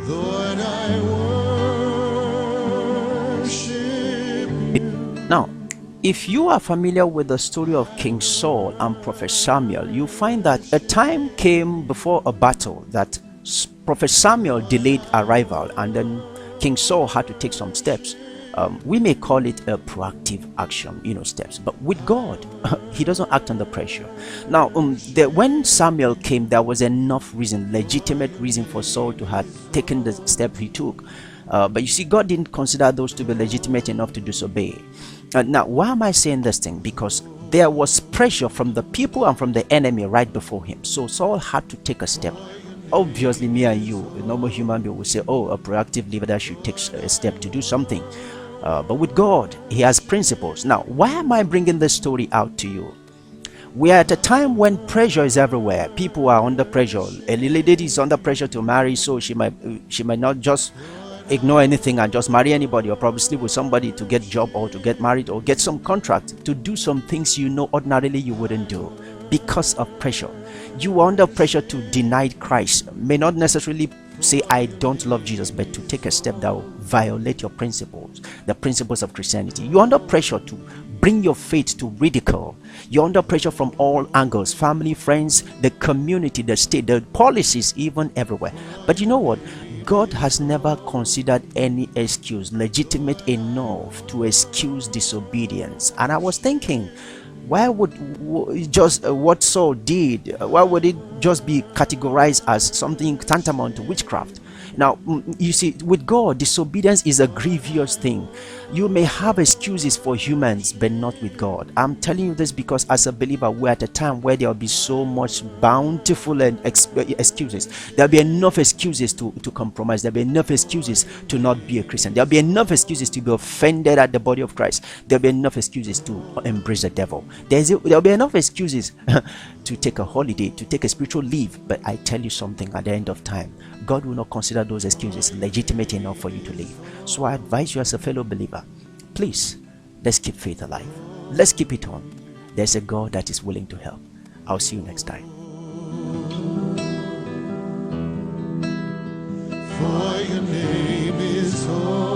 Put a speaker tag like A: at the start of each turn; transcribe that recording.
A: Lord, I worship you.
B: Now, if you are familiar with the story of King Saul and Prophet Samuel, you find that a time came before a battle that Prophet Samuel delayed arrival, and then King Saul had to take some steps. We may call it a proactive action, steps. But with God, He doesn't act under pressure. Now, when Samuel came, there was enough reason, legitimate reason for Saul to have taken the step he took. But you see, God didn't consider those to be legitimate enough to disobey. Now, why am I saying this thing? Because there was pressure from the people and from the enemy right before him. So Saul had to take a step. Obviously, me and you, a normal human being, will say, oh, a proactive leader should take a step to do something. But with God, He has principles. Now, why am I bringing this story out to you? We are at a time when pressure is everywhere. People are under pressure. A lady is under pressure to marry, so she might not just ignore anything and just marry anybody, or probably sleep with somebody to get a job or to get married or get some contract to do some things ordinarily you wouldn't do because of pressure. You are under pressure to deny Christ. May not necessarily say I don't love Jesus, but to take a step that will violate your principles, the principles of Christianity. You're under pressure to bring your faith to ridicule. You're under pressure from all angles: family, friends, the community, the state, the policies, even everywhere. But you know what? God has never considered any excuse legitimate enough to excuse disobedience. And I was thinking, why would just what Saul did, why would it just be categorized as something tantamount to witchcraft? Now, you see, with God, disobedience is a grievous thing. You may have excuses for humans, but not with God. I'm telling you this because as a believer, we're at a time where there will be so much bountiful and excuses. There'll be enough excuses to compromise. There'll be enough excuses to not be a Christian. There'll be enough excuses to be offended at the body of Christ. There'll be enough excuses to embrace the devil. There'll be enough excuses to take a holiday, to take a spiritual leave. But I tell you something, at the end of time, God will not consider those excuses legitimate enough for you to leave. So I advise you as a fellow believer, please, let's keep faith alive. Let's keep it on. There's a God that is willing to help. I'll see you next time.
A: For your name is holy.